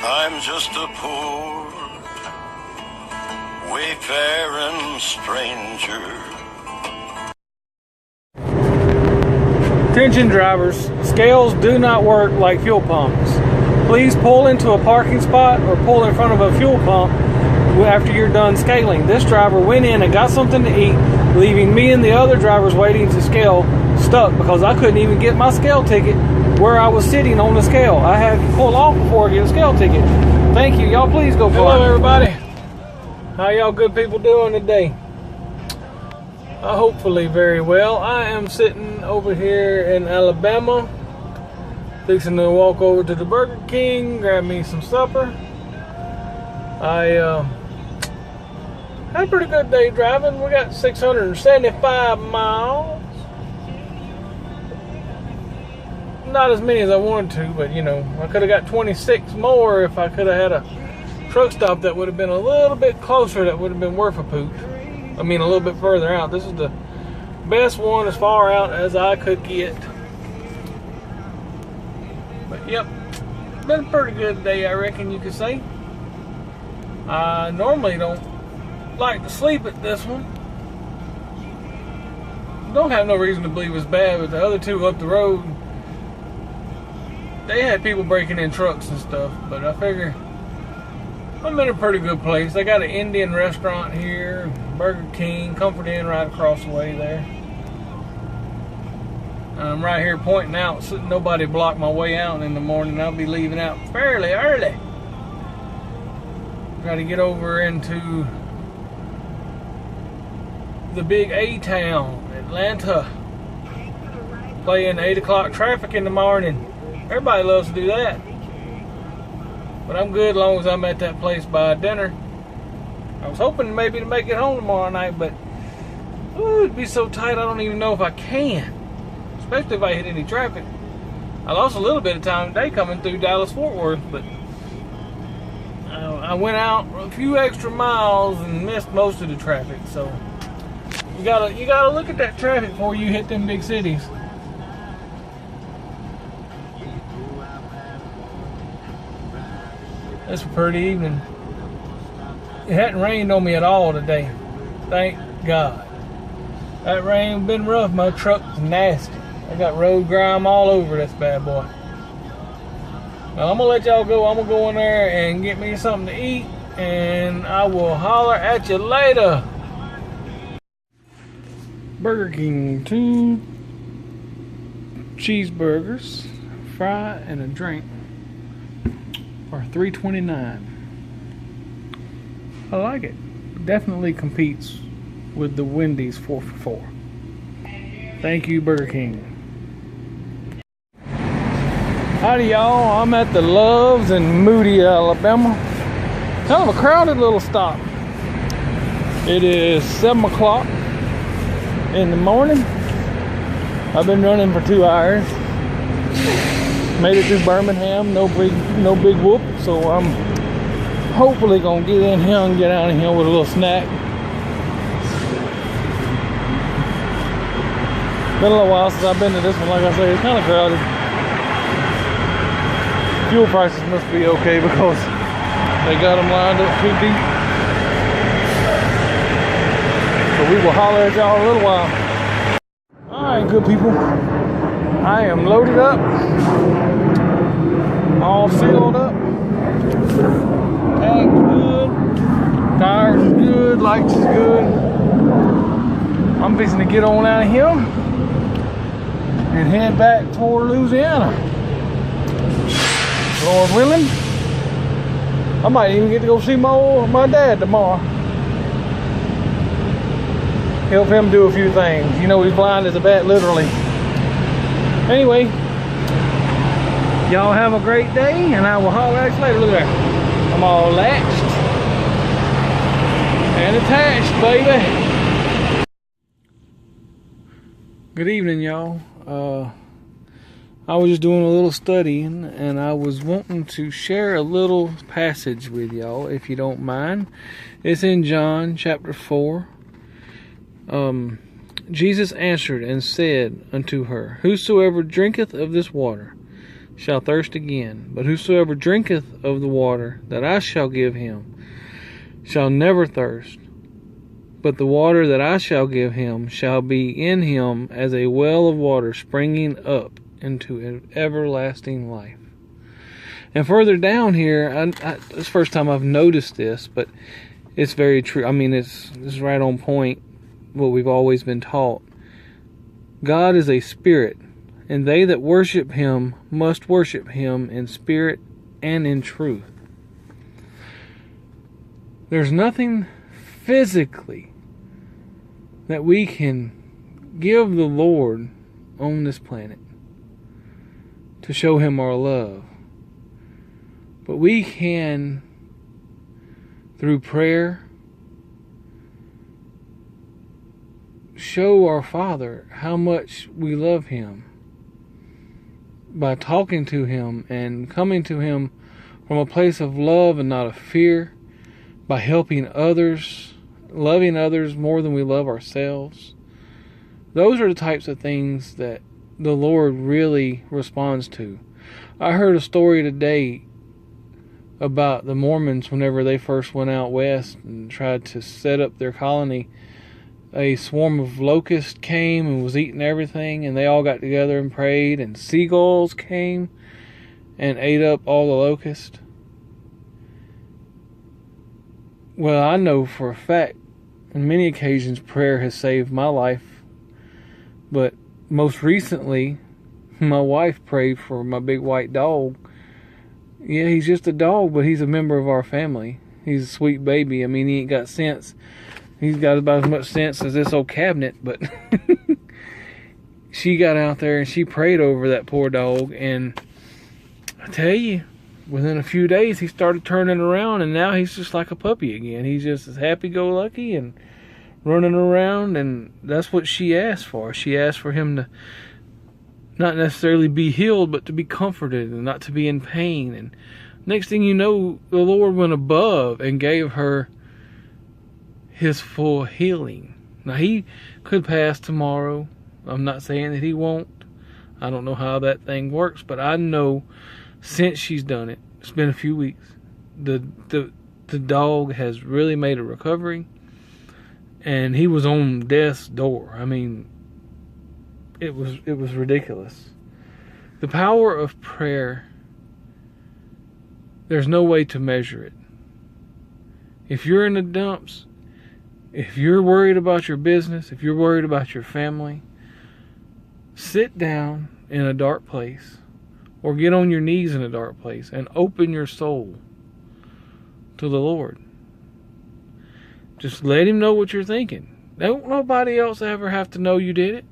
I'm just a poor wayfaring stranger. Attention drivers, scales do not work like fuel pumps. Please pull into a parking spot or pull in front of a fuel pump after you're done scaling. This driver went in and got something to eat, leaving me and the other drivers waiting to scale stuck because I couldn't even get my scale ticket where I was sitting on the scale. I had to pull off before I get a scale ticket. Thank you. Y'all please go for it. Hello everybody. How y'all good people doing today? Hopefully very well. I am sitting over here in Alabama, fixing to walk over to the Burger King, grab me some supper. I had a pretty good day driving. We got 675 miles. Not as many as I wanted to, but you know, I could have got 26 more if I could have had a truck stop that would have been a little bit closer, that would have been worth a pooch. I mean, a little bit further out. This is the best one as far out as I could get. But yep, been a pretty good day, I reckon you could say. I normally don't like to sleep at this one. Don't have no reason to believe it's bad, but the other two up the road, they had people breaking in trucks and stuff. But I figure I'm in a pretty good place. They got an Indian restaurant here, Burger King, Comfort Inn right across the way there. I'm right here pointing out so nobody block my way out in the morning. I'll be leaving out fairly early. Got to get over into the big A-town, Atlanta. Playing 8 o'clock traffic in the morning. Everybody loves to do that. But I'm good as long as I'm at that place by dinner. I was hoping maybe to make it home tomorrow night, but ooh, it'd be so tight I don't even know if I can. Especially if I hit any traffic. I lost a little bit of time today coming through Dallas-Fort Worth, but I went out a few extra miles and missed most of the traffic. So you gotta look at that traffic before you hit them big cities. It's a pretty evening. It hadn't rained on me at all today. Thank God. That rain been rough. My truck's nasty. I got road grime all over this bad boy. Well, I'm gonna let y'all go. I'm gonna go in there and get me something to eat, and I will holler at you later. Burger King, 2 cheeseburgers, fry, and a drink for $3.29. I like it. Definitely competes with the Wendy's 4 for $4. Thank you, Burger King. Howdy y'all, I'm at the Loves in Moody, Alabama. Kind of a crowded little stop. It is 7 o'clock in the morning. I've been running for 2 hours. Made it through Birmingham, no big whoop, so I'm hopefully gonna get in here and get out of here with a little snack. Been a little while since I've been to this one. Like I say, it's kind of crowded. Fuel prices must be okay because they got them lined up too deep. So we will holler at y'all in a little while. Alright, good people. I am loaded up. All filled up. Tank's good. Tires is good. Lights is good. I'm fixing to get on out of here and head back toward Louisiana. Lord willing, I might even get to go see my dad tomorrow. Help him do a few things. You know, he's blind as a bat, literally. Anyway, y'all have a great day, and I will holler at you later. Look at that. I'm all latched and attached, baby. Good evening, y'all. I was just doing a little studying, and I was wanting to share a little passage with y'all, if you don't mind. It's in John chapter 4. Jesus answered and said unto her, Whosoever drinketh of this water shall thirst again. But whosoever drinketh of the water that I shall give him shall never thirst. But the water that I shall give him shall be in him as a well of water springing up into an everlasting life. And further down here, it's the first time I've noticed this, but it's very true. I mean, it's right on point, what we've always been taught. God is a spirit, and they that worship him must worship him in spirit and in truth. There's nothing physically that we can give the Lord on this planet to show him our love. But we can, through prayer, show our Father how much we love him by talking to him and coming to him from a place of love and not of fear, by helping others, loving others more than we love ourselves. Those are the types of things that the Lord really responds to. I heard a story today about the Mormons whenever they first went out west and tried to set up their colony. A swarm of locusts came and was eating everything, and they all got together and prayed, and seagulls came and ate up all the locusts. Well, I know for a fact, on many occasions, prayer has saved my life. But most recently, my wife prayed for my big white dog. Yeah, he's just a dog, but he's a member of our family. He's a sweet baby. I mean, he ain't got sense. He's got about as much sense as this old cabinet, but she got out there and she prayed over that poor dog, and I tell you, within a few days he started turning around, and now he's just like a puppy again. He's just as happy-go-lucky and running around, and that's what she asked for. She asked for him to not necessarily be healed, but to be comforted and not to be in pain. And next thing you know, the Lord went above and gave her his full healing. Now, he could pass tomorrow. I'm not saying that he won't. I don't know how that thing works, but I know since she's done it, it's been a few weeks, the dog has really made a recovery, and he was on death's door. I mean, it was ridiculous. The power of prayer, there's no way to measure it. If you're in the dumps, if you're worried about your business, if you're worried about your family, sit down in a dark place or get on your knees in a dark place and open your soul to the Lord. Just let him know what you're thinking. Don't nobody else ever have to know you did it.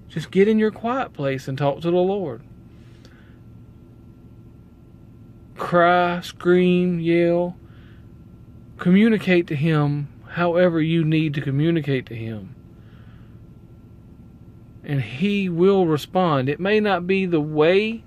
Just get in your quiet place and talk to the Lord. Cry, scream, yell. Communicate to him however you need to communicate to him. And he will respond. It may not be the way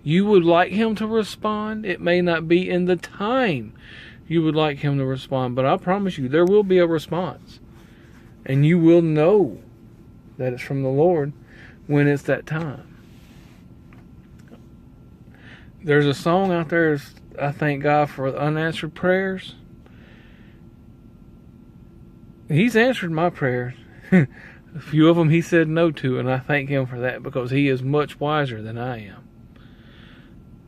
you would like him to respond. It may not be in the time you would like him to respond. But I promise you, there will be a response. And you will know that it's from the Lord when it's that time. There's a song out there, I thank God for unanswered prayers. He's answered my prayers. A few of them he said no to, and I thank him for that, because he is much wiser than I am.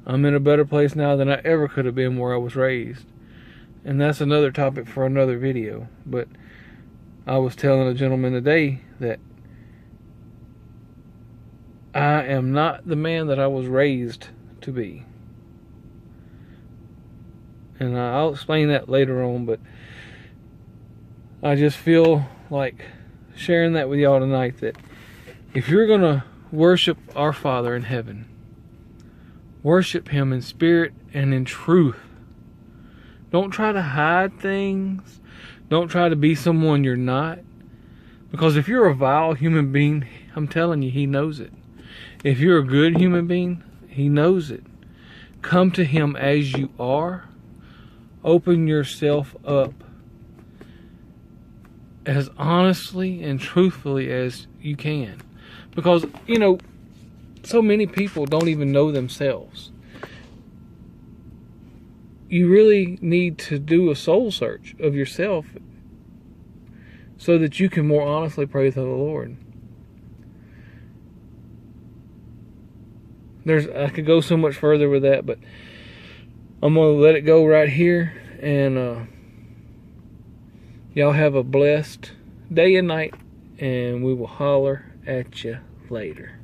I'm in a better place now than I ever could have been where I was raised. And that's another topic for another video. But I was telling a gentleman today that I am not the man that I was raised to be. And I'll explain that later on, but I just feel like sharing that with y'all tonight, that if you're going to worship our Father in heaven, worship him in spirit and in truth. Don't try to hide things. Don't try to be someone you're not. Because if you're a vile human being, I'm telling you, he knows it. If you're a good human being, he knows it. Come to him as you are. Open yourself up as honestly and truthfully as you can. Because, you know, so many people don't even know themselves. You really need to do a soul search of yourself so that you can more honestly pray to the Lord. I could go so much further with that, but I'm going to let it go right here. And y'all have a blessed day and night, and we will holler at you later.